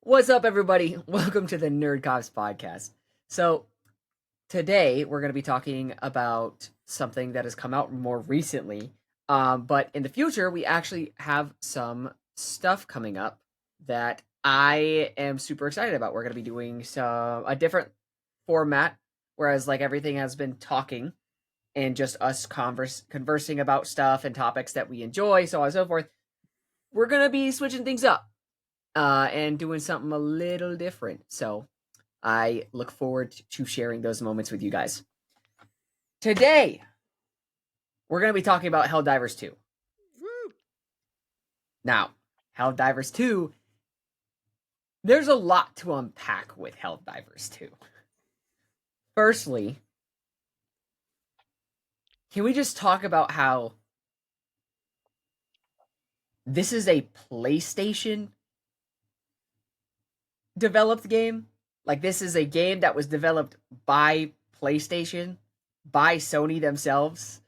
What's up, everybody? Welcome to the Nerd Cops podcast. So, today we're going to be talking about something that has come out more recently. But in the future, we actually have some stuff coming up that I am super excited about. We're going to be doing a different format, whereas like everything has been talking and just us conversing about stuff and topics that we enjoy, so on and so forth. We're going to be switching things up and doing something a little different. So I look forward to sharing those moments with you guys. Today, we're going to be talking about Helldivers 2. Woo! Now, Helldivers 2, there's a lot to unpack with Helldivers 2. Firstly, can we just talk about how this is a PlayStation developed game? Like, this is a game that was developed by PlayStation, by Sony themselves.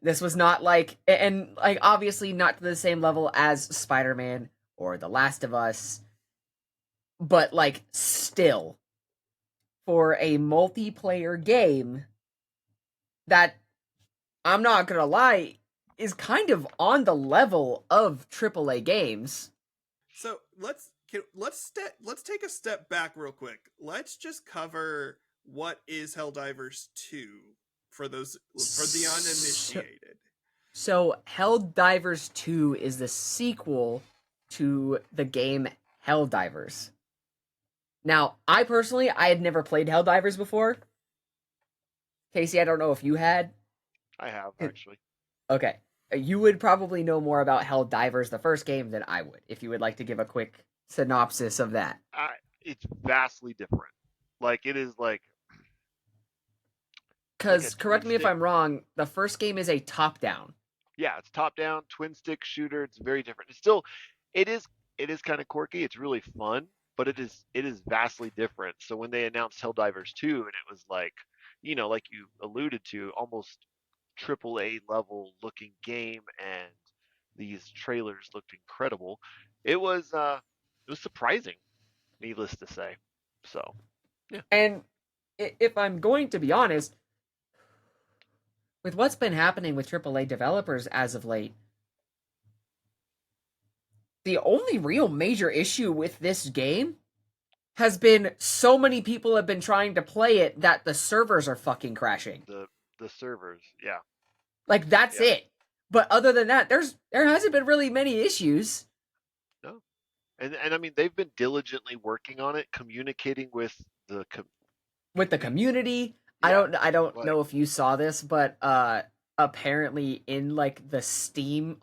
This was not like, and like obviously not to the same level as Spider-Man or The Last of Us, but like still, for a multiplayer game that, I'm not gonna lie, is kind of on the level of AAA games. So let's take a step back real quick. Let's just cover what is Helldivers 2 for the uninitiated. So Helldivers 2 is the sequel to the game Helldivers. Now, I had never played Helldivers before. Casey, I don't know if you had. I have, actually. Okay. You would probably know more about Helldivers, the first game, than I would, if you would like to give a quick synopsis of that. It's vastly different. Like, it is like Because, a correct twin me if stick. I'm wrong, the first game is a top-down. Yeah, it's top-down, twin-stick shooter. It's very different. It is kind of quirky. It's really fun, but it is vastly different. So when they announced Helldivers 2, and it was like, like you alluded to, almost AAA level looking game, and these trailers looked incredible. It was surprising, needless to say. So, yeah. And if I'm going to be honest, with what's been happening with AAA developers as of late, the only real major issue with this game has been so many people have been trying to play it that the servers are fucking crashing. The servers, yeah. Like, that's Yeah. it. But other than that, there hasn't been really many issues. No. And I mean, they've been diligently working on it, communicating with the With the community. yeah, I don't like know if you saw this, but apparently in like the Steam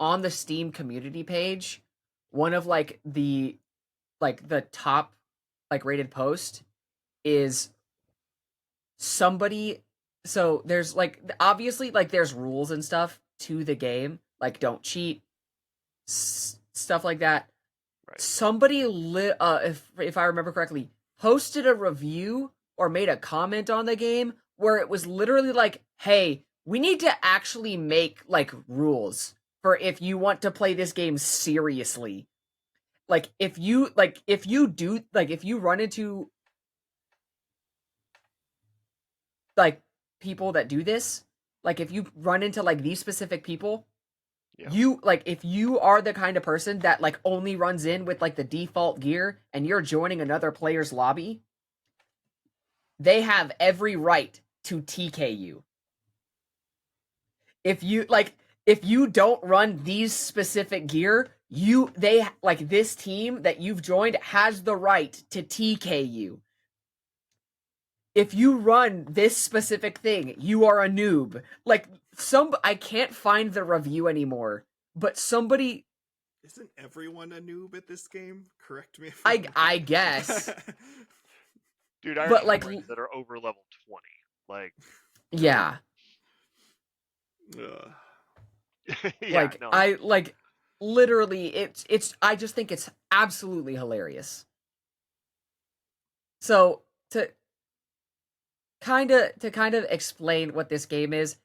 community page, one of like the top like rated post is somebody. So there's like, obviously, like there's rules and stuff to the game, like don't cheat, stuff like that. right. Somebody if I remember correctly, posted a review or made a comment on the game where it was literally like, hey, we need to actually make like rules for if you want to play this game seriously. Like, if you run into like people that do this, like if you run into like these specific people, Yeah. you like, if you are the kind of person that like only runs in with like the default gear and you're joining another player's lobby, they have every right to TK you. If you don't run these specific gear, this team that you've joined has the right to TK you. If you run this specific thing, you are a noob. Like, I can't find the review anymore, but somebody, Isn't everyone a noob at this game? Correct me if I'm I wrong. guess, Dude, I but have like, friends that are over level 20. Like, yeah, Ugh. yeah, like no. I like literally, it's I just think it's absolutely hilarious. So to kind of explain what this game is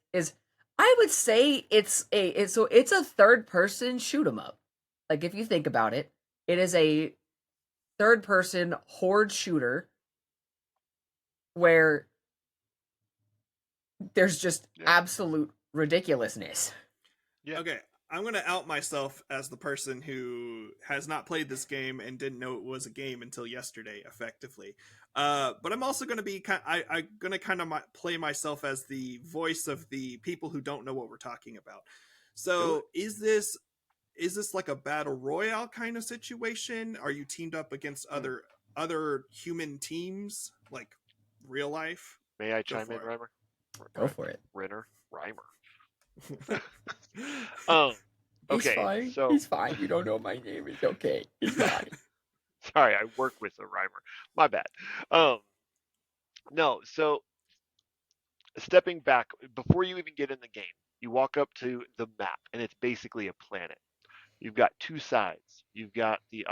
I would say it's a third person shoot 'em up. Like, if you think about it, it is a third-person horde shooter where there's just absolute ridiculousness. Yeah. Okay, I'm going to out myself as the person who has not played this game and didn't know it was a game until yesterday, effectively. But I'm also going to be I'm going to kind of play myself as the voice of the people who don't know what we're talking about. So, is this like a battle royale kind of situation? Are you teamed up against other human teams, like real life? May I chime in, Reimer? Go for it. Renner, Reimer. He's Okay, fine. so He's fine. You don't know my name. It's okay. He's fine. sorry, I work with a Reimer. My bad. No, so stepping back before you even get in the game, you walk up to the map, and it's basically a planet. You've got two sides. You've got the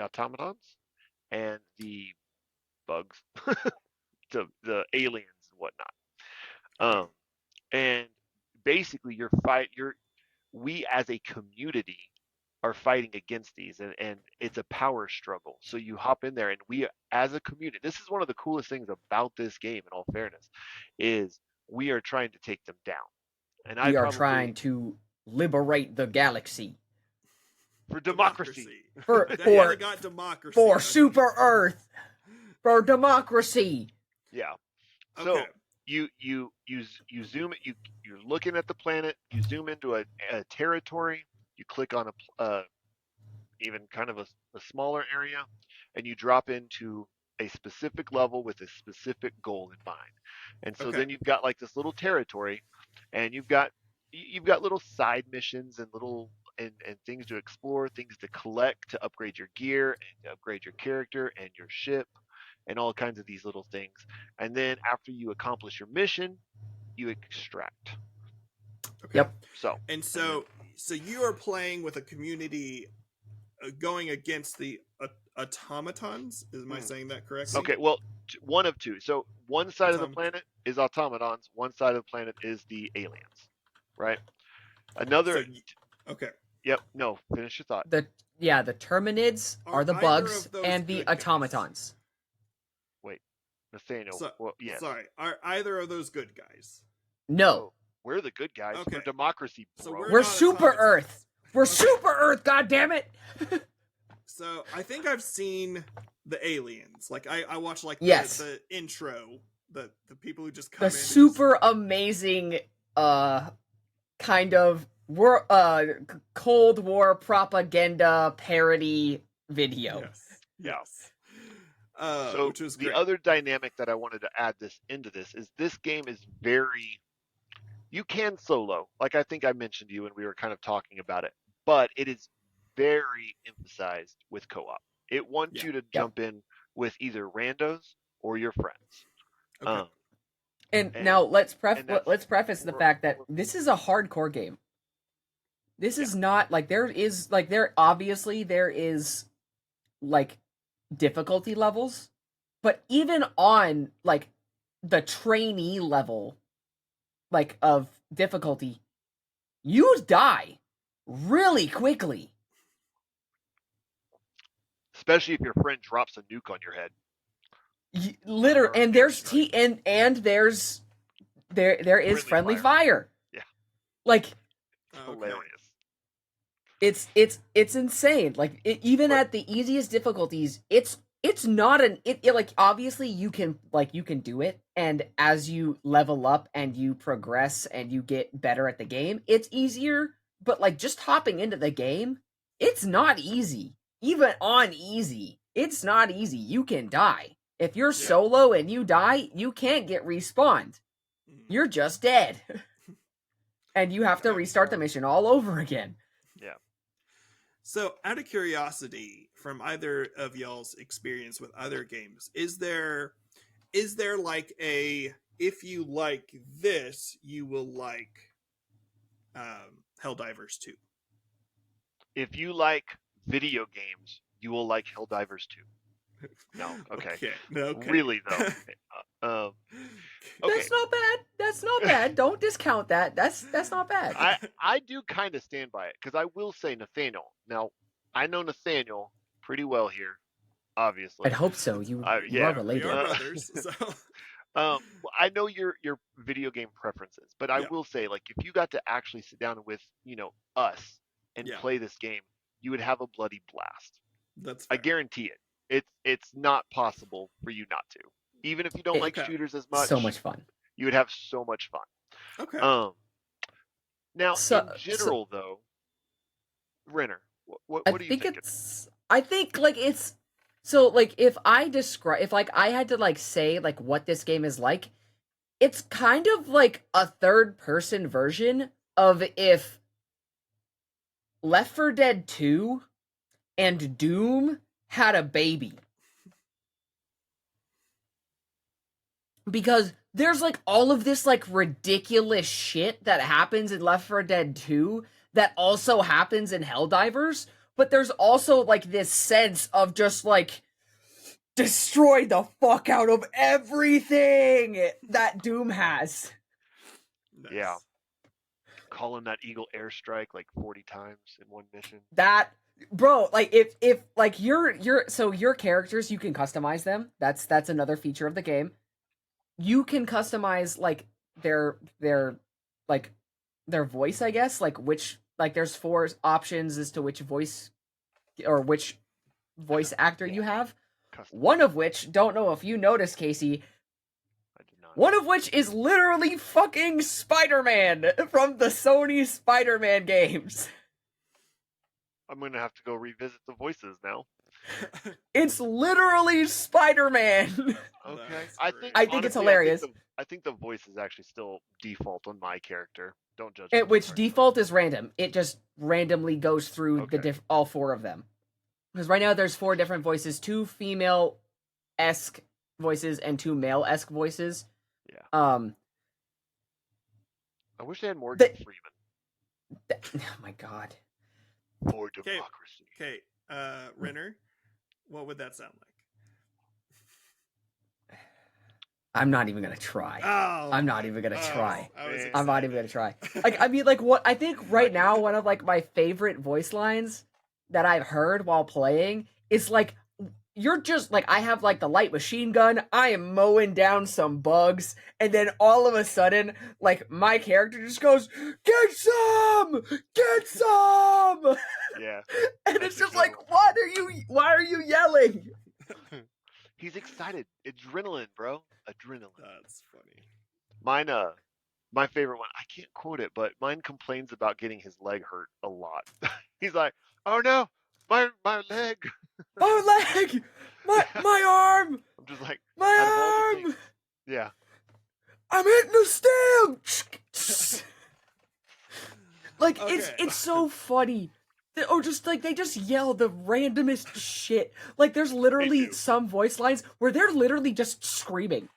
automatons and the bugs, the aliens and whatnot. And basically, we as a community are fighting against these, and it's a power struggle. So you hop in there, and we as a community, this is one of the coolest things about this game, in all fairness, is we are trying to take them down. And we are trying to liberate the galaxy for democracy. for got democracy for Super Earth, for democracy. Yeah. Okay. So you zoom it. You're looking at the planet. You zoom into a territory. You click on a even kind of a smaller area, and you drop into a specific level with a specific goal in mind. And so then you've got like this little territory, and you've got little side missions and little and things to explore, things to collect to upgrade your gear and to upgrade your character and your ship and all kinds of these little things. And then after you accomplish your mission, you extract. Okay. Yep. So you are playing with a community going against the automatons. Am I saying that correctly? Okay, well, one of two. So one side of the planet is automatons, one side of the planet is the aliens, right? Another. Okay. Yep. No. Finish your thought. The Terminids are the bugs and the automatons. Wait, Nathaniel. Well, yes. Sorry. Are either of those good guys? No. Oh, we're the good guys. Okay. We're democracy, bro. So we're Super Earth. We're Super Earth. God damn it. So I think I've seen the aliens. Like I watched like the intro, the people who just come in. The super amazing kind of Cold War propaganda parody video. Yes. So which was the other dynamic that I wanted to add into this is this game is very. You can solo, like I think I mentioned to you when we were kind of talking about it, but it is very emphasized with co-op. It wants you to jump in with either randos or your friends. Okay. And now let's preface the fact that this is a hardcore game. This is not like there is like difficulty levels, but even on like the trainee level like of difficulty, you die really quickly. Especially if your friend drops a nuke on your head. Literally, and there's there is friendly fire. Yeah. Like hilarious. It's insane. Like even at the easiest difficulties, it's not like obviously you can do it, and as you level up and you progress and you get better at the game, it's easier, but like just hopping into the game, it's not easy. Even on easy, it's not easy. You can die. If you're solo and you die, you can't get respawned. You're just dead. And you have to restart the mission all over again. Yeah. So, out of curiosity, from either of y'all's experience with other games, is there like a if you like this, you will like Helldivers 2? If you like video games, you will like Helldivers 2. No, okay. Really though. Okay. That's not bad. Don't discount that. That's not bad. I do kind of stand by it because I will say Nathaniel. Now, I know Nathaniel pretty well here, obviously. I'd hope so. You are Yeah. We are related. brothers, so Well, I know your video game preferences, but I yeah, will say, like, if you got to actually sit down with us and yeah, play this game, you would have a bloody blast. that's I fair. guarantee it. It's not possible for you not to. Even if you don't like It, Okay, shooters as so much, much fun. you would have so much fun. okay. Um, Now, So, in so general, though, Renner, I what are you think thinking? it's. I think like it's. So like if I describe, if like I had to like say like what this game is like, it's kind of like a third person version of if Left 4 Dead 2 and Doom had a baby. Because there's like all of this like ridiculous shit that happens in Left 4 Dead 2 that also happens in Helldivers, but there's also like this sense of just like destroy the fuck out of everything that Doom has. Yeah, Nice. calling that Eagle airstrike like 40 times in one mission. That bro, like if like your characters you can customize them. That's another feature of the game. You can customize like their like their voice, I guess, like which like there's four options as to which voice or which voice actor you have. Custom. One of which, don't know if you noticed, Casey, I did not. one of which is literally fucking Spider-Man from the Sony Spider-Man games. I'm gonna have to go revisit the voices now. It's literally Spider-Man. Okay, That's I great. think I think it's honestly, hilarious. I think the voice is actually still default on my character. Don't judge me. Which Sorry. default is random. It just randomly goes through Okay. all four of them. Because right now there's four different voices, two female-esque voices and two male-esque voices. Yeah. Um, I wish they had Morgan Freeman. oh my god. For Okay, democracy. okay. Renner, what would that sound like? I'm not even gonna try. Oh, I'm not even gonna try. I was I'm not excited. even gonna try. Like, I mean, like, what I think right now, one of like my favorite voice lines that I've heard while playing is like, you're just like, I have like the light machine gun, I am mowing down some bugs, and then all of a sudden, like, my character just goes, get some! Get some! Yeah. And That's it's a just good like, why are you yelling? He's excited. Adrenaline, bro. Adrenaline. That's funny. Mine, my favorite one. I can't quote it, but mine complains about getting his leg hurt a lot. He's like, "Oh no, my leg." My leg! My arm! I'm just like, My out of all the arm! things, yeah. I'm hitting the stem! Like, Okay. it's so funny. Or just like they just yell the randomest shit. Like there's literally do. some voice lines where they're literally just screaming.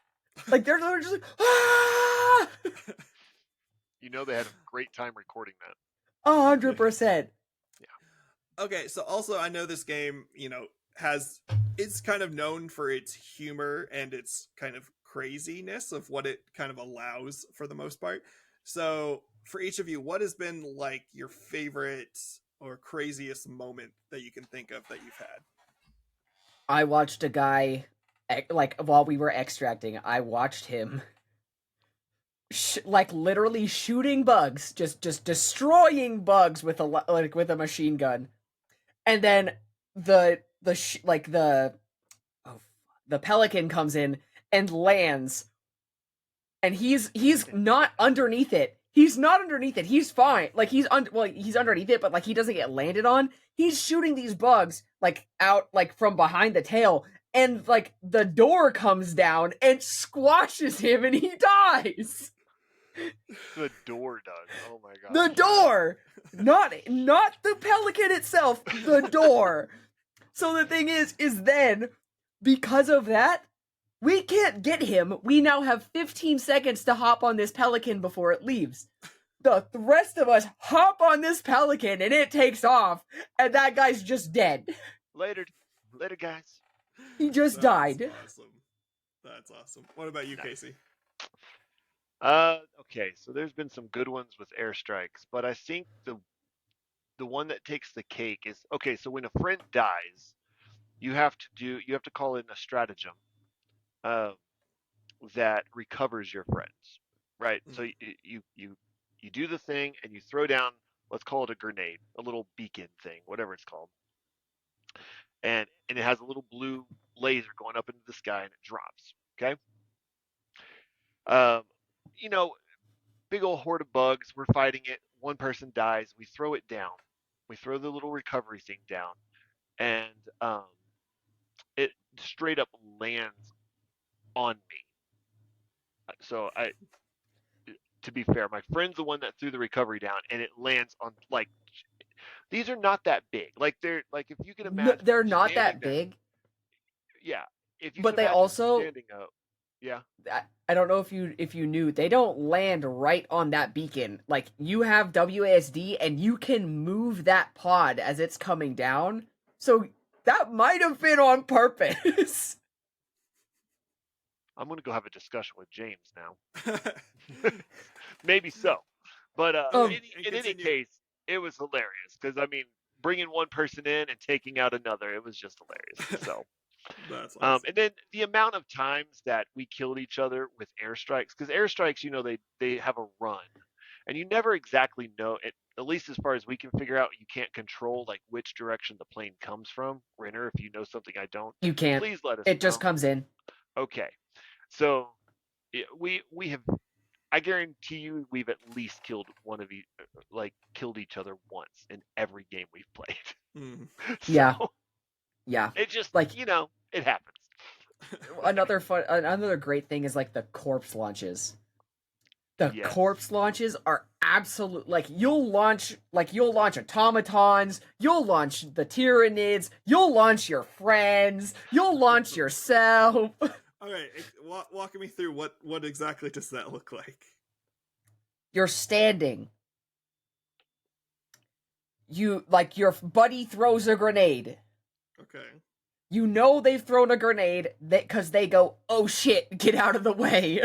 Like they're literally just like ah, You know they had a great time recording that. 100%. Okay, so also I know this game, it's kind of known for its humor and its kind of craziness of what it kind of allows for the most part. So, for each of you, what has been like your favorite or craziest moment that you can think of that you've had? I watched a guy like while we were extracting. I watched him like literally shooting bugs, just destroying bugs with a machine gun. And then the pelican comes in and lands, and he's not underneath it. He's not underneath it. He's fine. Like he's underneath it, but like he doesn't get landed on. He's shooting these bugs like out like from behind the tail, and like the door comes down and squashes him, and he dies. The door does. Oh my god. The door, not the pelican itself. The door. So the thing is then because of that, we can't get him. We now have 15 seconds to hop on this pelican before it leaves. The rest of us hop on this pelican and it takes off, and that guy's just dead. Later, guys. He just died. Awesome. That's awesome. What about you, Casey? Okay, so there's been some good ones with airstrikes, but I think the one that takes the cake is okay. So when a friend dies, you have to call in a stratagem uh, that recovers your friends, right? Mm. So you do the thing and you throw down, let's call it a grenade, a little beacon thing, whatever it's called, and it has a little blue laser going up into the sky and it drops. Okay, um, you know, big old horde of bugs. We're fighting it. One person dies. We throw it down. We throw the little recovery thing down, and it straight up lands on me. So to be fair, my friend's the one that threw the recovery down, and it lands on like these are not that big. Like they're like if you can No, imagine they're not standing that there. big, Yeah, if you can but they imagine also standing up. Yeah, I don't know if you knew they don't land right on that beacon. Like you have WASD and you can move that pod as it's coming down. So that might have been on purpose. I'm gonna go have a discussion with James now. Maybe so, but Um, and in any continue. case, it was hilarious because I mean, bringing one person in and taking out another, it was just hilarious. So. That's awesome. And then the amount of times that we killed each other with airstrikes, because airstrikes, they have a run, and you never exactly know. At least as far as we can figure out, you can't control like which direction the plane comes from. Renner, if you know something I don't, you can't. please let us It just know. comes in. Okay, so we have. I guarantee you, we've at least killed killed each other once in every game we've played. Mm. Yeah. So Yeah. it just Like it happens. another great thing is like the corpse launches. The Yes. corpse launches are absolute. Like you'll launch automatons, you'll launch the Tyranids, you'll launch your friends, you'll launch yourself. All right, walking me through what exactly does that look like? You're standing. You like your buddy throws a grenade. Okay. You know they've thrown a grenade because they go, "Oh shit, get out of the way."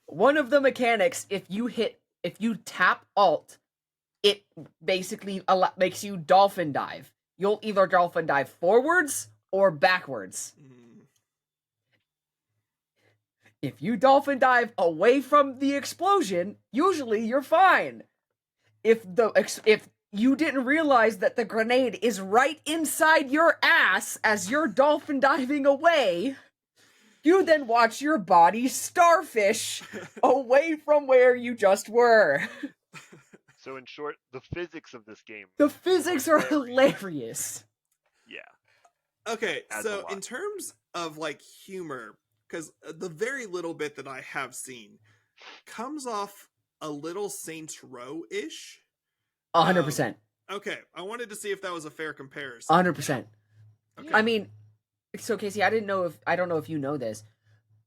One of the mechanics, if you tap Alt, it basically makes you dolphin dive. You'll either dolphin dive forwards or backwards. Mm. If you dolphin dive away from the explosion, usually you're fine. If you didn't realize that the grenade is right inside your ass as you're dolphin diving away, you then watch your body starfish away from where you just were. So in short, the physics of this game. The physics are hilarious. Yeah. Okay, Adds so in terms of like humor, because the very little bit that I have seen comes off a little Saints Row-ish. 100%. Okay, I wanted to see if that was a fair comparison. 100%. Okay. I mean, so Casey, I don't know if you know this.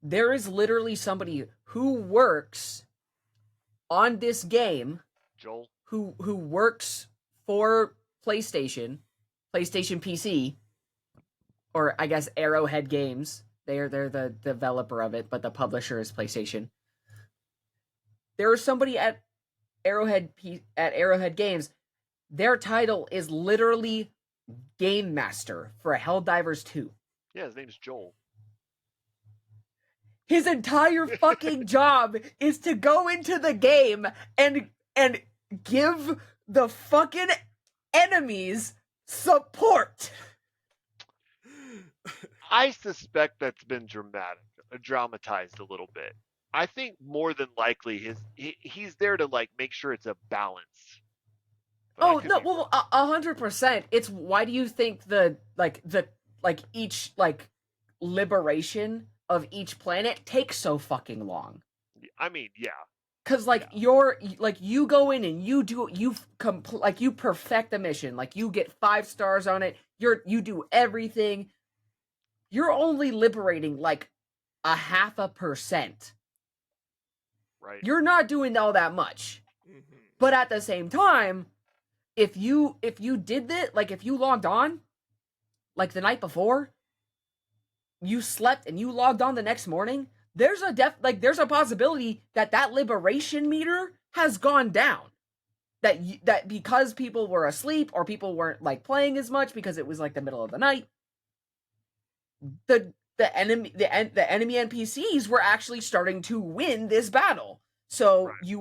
There is literally somebody who works on this game, Joel, who works for PlayStation PC, or I guess Arrowhead Games. They're the developer of it, but the publisher is PlayStation. There is somebody at Arrowhead Games. Their title is literally Game Master for Helldivers 2. yeah, his name's Joel. His entire fucking job is to go into the game and give the fucking enemies support. I suspect that's been dramatized a little bit. I think more than likely he's there to like make sure it's a balance. But Oh no, well, 100%. It's why do you think each liberation of each planet takes so fucking long? I mean, yeah. Cause you go in and you perfect the mission, like you get 5 stars on it. You do everything. You're only liberating like 0.5%. Right. You're not doing all that much. Mm-hmm. But at the same time, if you did that, like if you logged on, like the night before, you slept and you logged on the next morning, there's a possibility that liberation meter has gone down. That because people were asleep or people weren't like playing as much because it was like the middle of the night, the enemy NPCs were actually starting to win this battle. So Right. you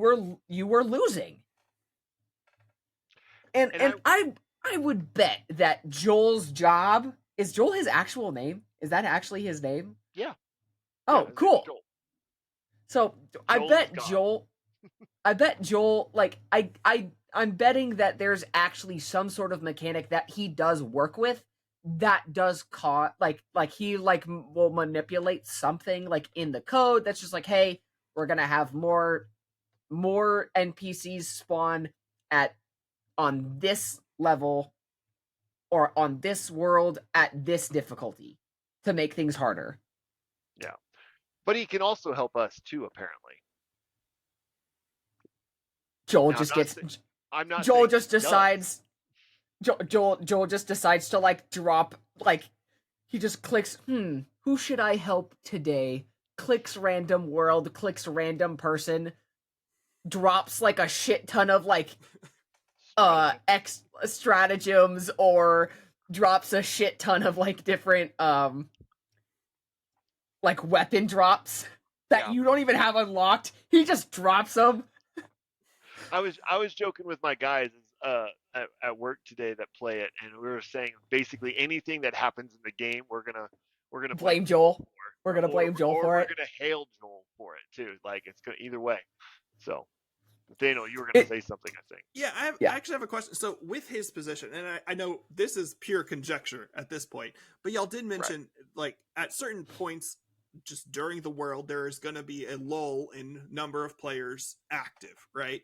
were losing. And I would bet that Joel's job, is Joel his actual name? Is that actually his name? Yeah. Oh, His name's cool. Joel. So I Joel is bet God. Joel, like I'm betting that there's actually some sort of mechanic that he does work with that does like he like will manipulate something like in the code that's just like, hey, we're gonna have more NPCs spawn at on this level or on this world at this difficulty to make things harder. Yeah. But he can also help us too, apparently. Joel Now, just gets I'm not Joel saying just he does. decides Joel just decides to like drop, like he just clicks, who should I help today? Clicks random world, clicks random person, drops like a shit ton of like Strategy. stratagems, or drops a shit ton of like different like weapon drops that Yeah. you don't even have unlocked. He just drops them. I was joking with my guys at work today that play it, and we were saying basically anything that happens in the game, we're gonna blame Blame Joel. We're for, gonna blame Joel or for we're it. gonna hail Joel for it too. Like it's gonna either way. So, Nathaniel, you were gonna It say something, I think. Yeah, yeah. I actually have a question. So, with his position, and I know this is pure conjecture at this point, but y'all did mention, like, at certain points just during the world, there is going to be a lull in number of players active, right?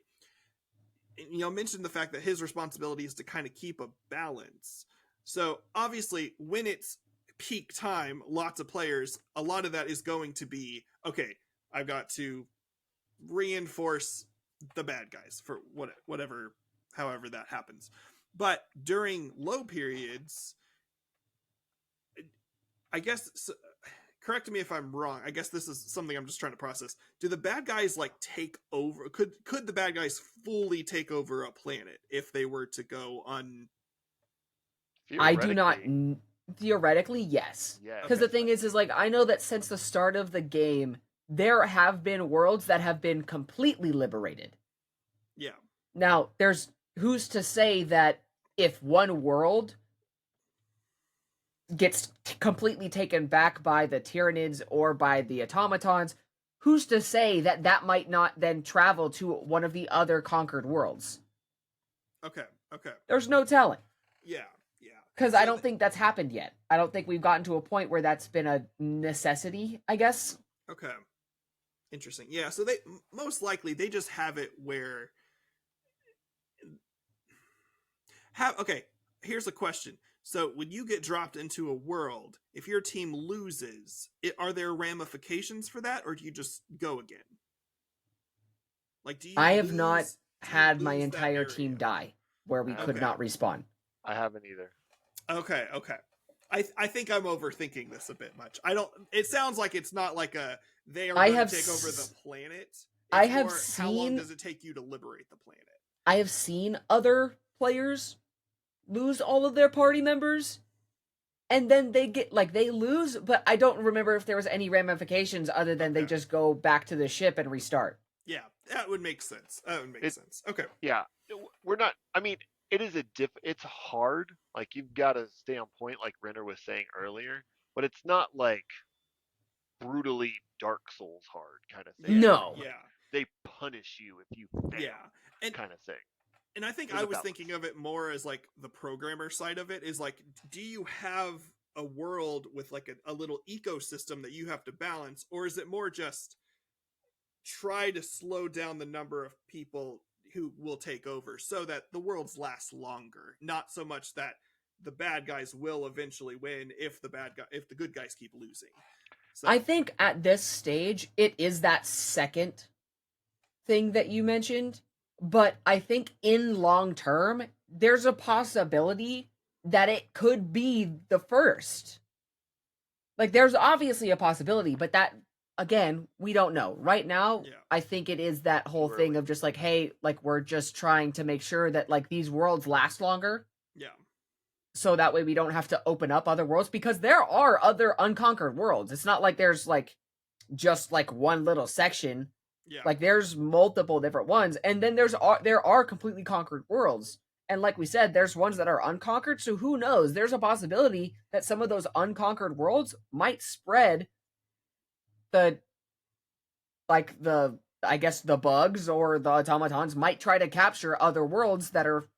And y'all mentioned the fact that his responsibility is to kind of keep a balance. So, obviously, when it's peak time, lots of players, a lot of that is going to be, okay, I've got to reinforce the bad guys for whatever, however that happens. But during low periods, I guess, correct me if I'm wrong, I guess this is something I'm just trying to process. Do the bad guys like take over, could the bad guys fully take over a planet if they were to go on? I do not. Theoretically, Theoretically, yes. yes. Because Okay. the thing is like I know that since the start of the game, there have been worlds that have been completely liberated. Yeah. Now, there's who's to say that if one world gets completely taken back by the Tyranids or by the automatons, who's to say that that might not then travel to one of the other conquered worlds? Okay. Okay. There's no telling. Yeah. Yeah. Because So I don't think that's happened yet. I don't think we've gotten to a point where that's been a necessity, I guess. okay. Interesting. Yeah. So they most likely they just have it where have okay. Here's a question. So when you get dropped into a world, if your team loses, are there ramifications for that, or do you just go again? Like, do you I have not lose? Do you had my lose that entire area? team die where we could Okay. not respawn. I haven't either. Okay. Okay. I think I'm overthinking this a bit much. I don't. It sounds like it's not like a they are I going to have take over s- the planet. It's I have more, how long seen does it take you to liberate the planet? I have seen other players lose all of their party members, and then they get like they lose, but I don't remember if there was any ramifications other than they Okay. just go back to the ship and restart. Yeah, that would make sense. That would make It sense. Okay. yeah. We're not. I mean, it is it's hard. Like you've got to stay on point, like Renner was saying earlier. But it's not like brutally Dark Souls hard kind of thing Yeah. where No. like Yeah. they punish you if you fail Yeah. And kind of thing. I think There's I a was balance. thinking of it more as like the programmer side of it is like, do you have a world with like a little ecosystem that you have to balance, or is it more just try to slow down the number of people who will take over so that the worlds last longer, not so much that the bad guys will eventually win if the good guys keep losing. So I think at this stage it is that second thing that you mentioned, but I think in long term there's a possibility that it could be the first. Like there's obviously a possibility, but that again, we don't know. Right now, yeah, I think it is that whole Too thing early. of just like, hey, like we're just trying to make sure that like these worlds last longer. yeah, so that way we don't have to open up other worlds, because there are other unconquered worlds. It's not like there's like just like one little section. Yeah. Like there's multiple different ones, and then there are completely conquered worlds. And like we said, there's ones that are unconquered, so who knows? There's a possibility that some of those unconquered worlds might spread the I guess the bugs or the automatons might try to capture other worlds that are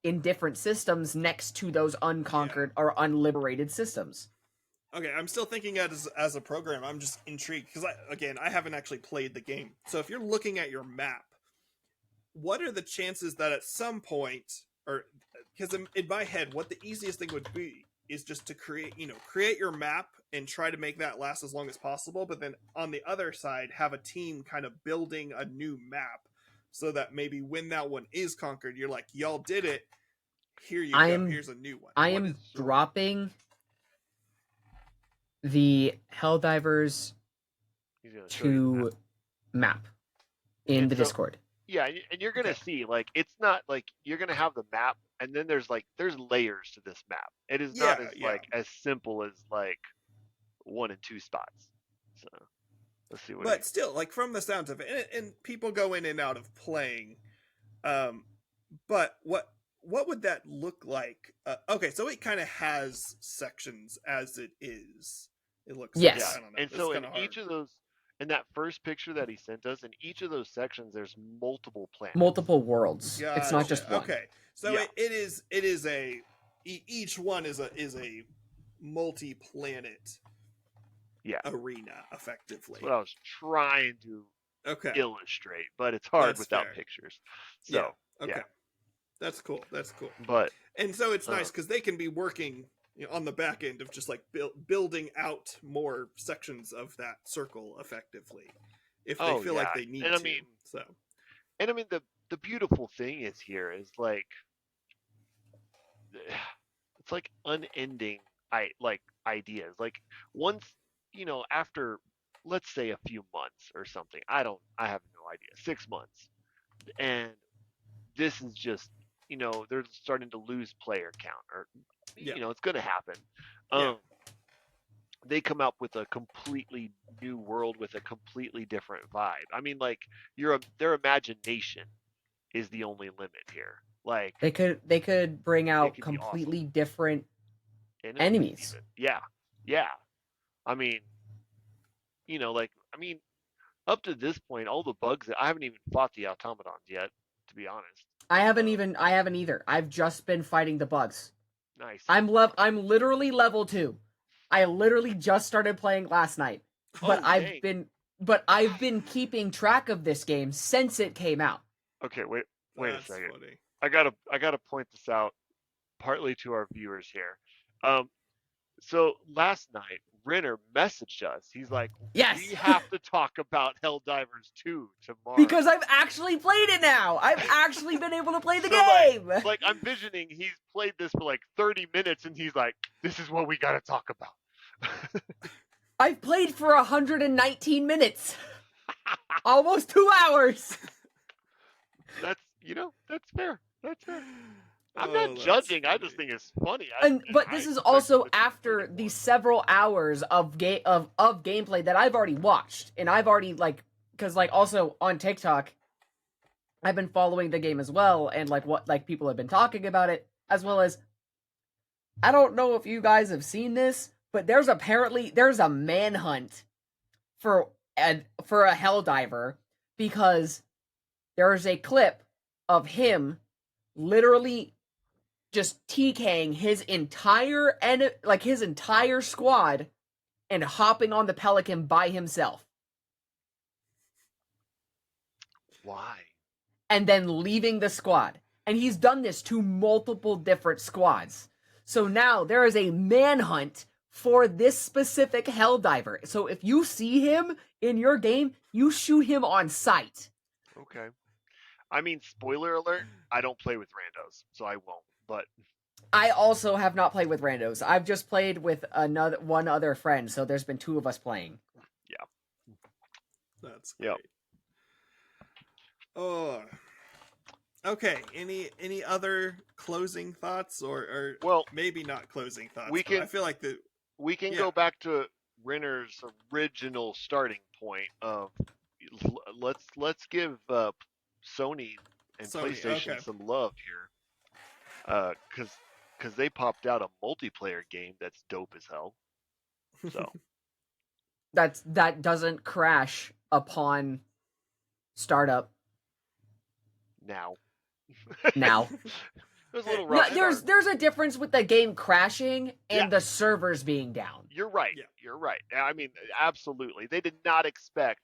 in different systems next to those unconquered or unliberated systems. Okay, I'm still thinking as a program. I'm just intrigued because I haven't actually played the game. So if you're looking at your map, what are the chances that at some point, or because in my head, what the easiest thing would be is just to create your map and try to make that last as long as possible, but then on the other side have a team kind of building a new map so that maybe when that one is conquered, you're like, y'all did it. Here you go. Here's a new one. I am dropping the Helldivers 2 map in the Discord. Yeah, and you're gonna see, like, it's not like you're gonna have the map, and then there's layers to this map. It is not as simple as like 1 and 2 spots. So let's see what. But still, like from the sounds of it, and people go in and out of playing. But what would that look like? Okay, so it kind of has sections as it is. It looks yes, like, I don't know. And so in each of those. In that first picture that he sent us, in each of those sections, there's multiple planets, multiple worlds. Gotcha. It's not just one. Okay, so it is a each one is a multi-planet arena, effectively. That's what I was trying to illustrate, but it's hard without pictures. So that's cool. But and so it's nice because they can be working on the back end of just like building out more sections of that circle effectively if they feel like they need to. And I mean the beautiful thing is here is like it's like unending ideas. Like once, after let's say a few months or something, I have no idea, 6 months, and this is just they're starting to lose player count, or it's going to happen. They come up with a completely new world with a completely different vibe. I mean, like their imagination is the only limit here. Like they could bring out completely different enemies. Yeah. I mean, up to this point, all the bugs that I haven't even fought the automatons yet, to be honest. I haven't either. I've just been fighting the bugs. Nice. I'm literally level 2. I literally just started playing last night. But I've been keeping track of this game since it came out. Okay, wait a second. Funny. I gotta point this out partly to our viewers here. So last night, Renner messaged us. He's like, yes, we have to talk about Helldivers 2 tomorrow. Because I've actually played it now. I've actually been able to play the game. Like I'm visioning he's played this for like 30 minutes and he's like, this is what we got to talk about. I've played for 119 minutes. Almost 2 hours. That's fair. That's fair. I'm not judging. I just think it's funny. But this is also after the several hours of gameplay that I've already watched, and I've already because also on TikTok, I've been following the game as well, and what people have been talking about it, as well as I don't know if you guys have seen this, but there's a manhunt for a Helldiver because there's a clip of him literally just TKing his entire squad and hopping on the Pelican by himself. Why? And then leaving the squad. And he's done this to multiple different squads. So now there is a manhunt for this specific Helldiver. So if you see him in your game, you shoot him on sight. Okay. I mean, spoiler alert, I don't play with randos, so I won't. But I also have not played with randos. I've just played with one other friend, so there's been 2 of us playing. Yeah. That's great. Yep. Okay. Any other closing thoughts, or Well, maybe not closing thoughts, we but I can feel like the we can yeah go back to Renner's original starting point of let's give Sony and Sony. PlayStation Okay. some love here, because they popped out a multiplayer game that's dope as hell. So That doesn't crash upon startup. now Now, it was a Hey, little no, rough start. there's a difference with the game crashing Yeah, and the servers being down. you're right. yeah. You're right. I mean, absolutely. They did not expect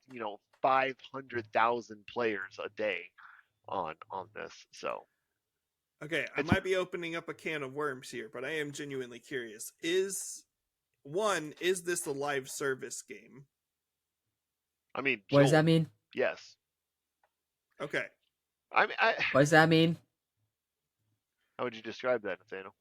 500,000 players a day on this. So Okay, I it's, might be opening up a can of worms here, but I am genuinely curious. Is this a live service game? I mean, What does that Joel, mean? yes. Okay. I mean, What does that mean? how would you describe that, Nathaniel?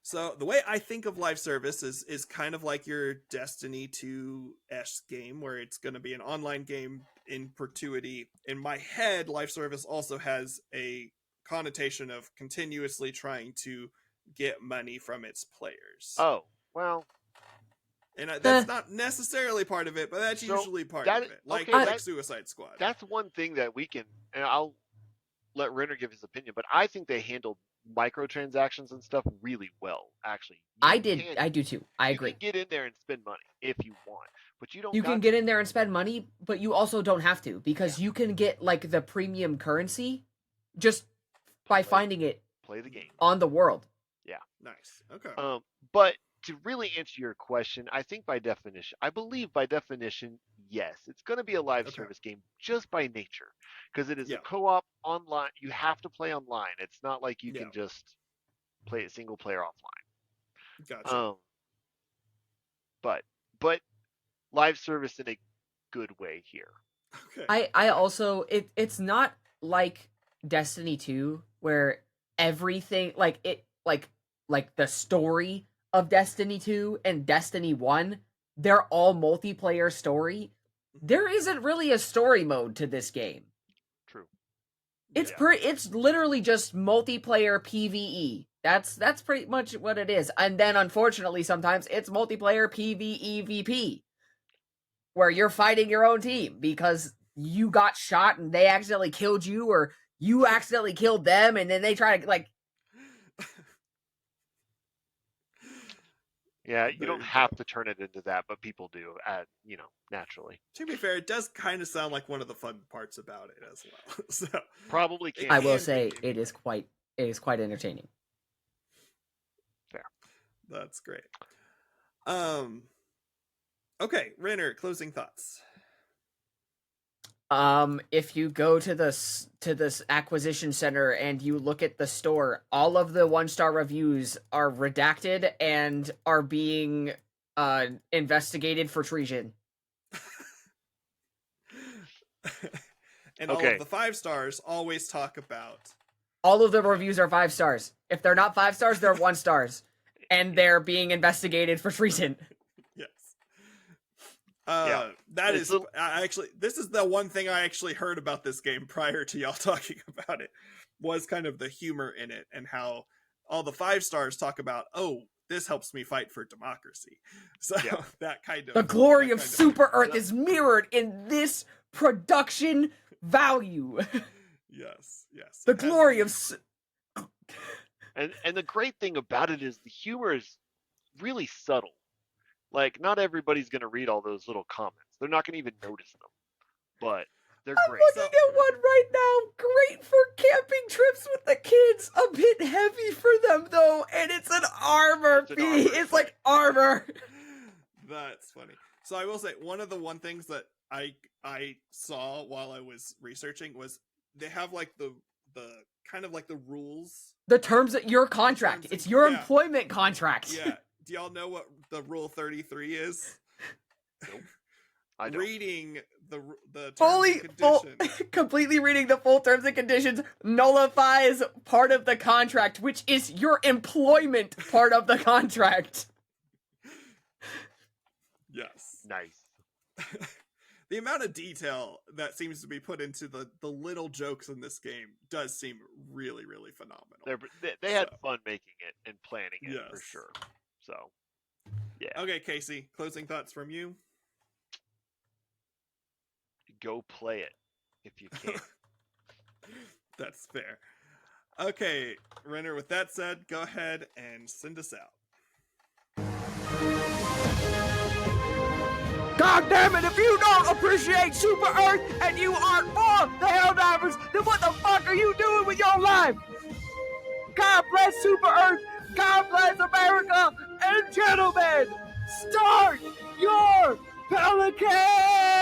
So the way I think of live service is kind of like your Destiny 2-esque game, where it's going to be an online game in perpetuity. In my head, live service also has a connotation of continuously trying to get money from its players. Oh, well, And Eh, that's not necessarily part of it, but that's so usually part that of it. Like okay, like Suicide Squad. that's one thing that we can, and I'll let Renner give his opinion, but I think they handled microtransactions and stuff really well. Actually, I do too. I you can agree. get in there and spend money if you want, but you don't You can got get to. in there and spend money, but you also don't have to Yeah, because you can get like the premium currency just by play finding it play the game. on the world. Yeah. Nice. Okay. But to really answer your question, I believe by definition, yes, it's going to be a live Okay. service game just by nature, because it is a Yeah. co-op online. You have to play online. It's not like you Yeah. can just play it single player offline. Gotcha. But but live service in a good way here. Okay. I also it's not like Destiny 2 where everything like the story of Destiny 2 and Destiny 1, they're all multiplayer story. There isn't really a story mode to this game. True. It's Yeah. it's literally just multiplayer PvE. That's pretty much what it is. And then unfortunately sometimes it's multiplayer PvEVP where you're fighting your own team because you got shot and they accidentally killed you or you accidentally killed them and then they try to like Yeah, you There don't you have go. to turn it into that, but people do, naturally. To be fair, it does kind of sound like one of the fun parts about it as well. So Probably it can I be will can say be. it is quite entertaining. fair. That's great. Okay, Renner, closing thoughts. If you go to this acquisition center and you look at the store, all of the 1-star reviews are redacted and are being investigated for treason. And all of Okay. the 5 stars always talk about. All of the reviews are 5 stars. If they're not 5 stars, they're 1 stars. And they're being investigated for treason. Yes. Yeah. That It's is actually, this is the one thing I actually heard about this game prior to y'all talking about it, was kind of the humor in it and how all the 5 stars talk about, oh, this helps me fight for democracy. So Yeah. that kind of The glory that of kind Super Earth is mirrored in this production value. yes, yes. The It has glory the- of and the great thing about it is the humor is really subtle. Like, not everybody's gonna read all those little comments. They're not gonna even notice them. But they're I'm great. So looking at one right now. Great for camping trips with the kids. A bit heavy for them though, and it's an armor It's an fee. armor. It's like armor. that's funny. So I will say one of the things that I saw while I was researching was they have like the kind of like the rules. The terms of your contract. Terms It's and- your yeah. employment contract. Yeah. Do y'all know what the rule 33 is? Nope. I don't. Reading the terms Fully, and full, conditions. completely reading the full terms and conditions nullifies part of the contract, which is your employment part of the contract. Yes. Nice. the amount of detail that seems to be put into the little jokes in this game does seem really, really phenomenal. They had fun making it and planning it for Yes. sure. So, yeah. Okay, Casey, closing thoughts from you. Go play it if you can. That's fair. Okay, Renner, with that said, go ahead and send us out. God damn it, if you don't appreciate Super Earth and you aren't for the Helldivers, then what the fuck are you doing with your life? God bless Super Earth, God bless America, and gentlemen, start your Pelicans!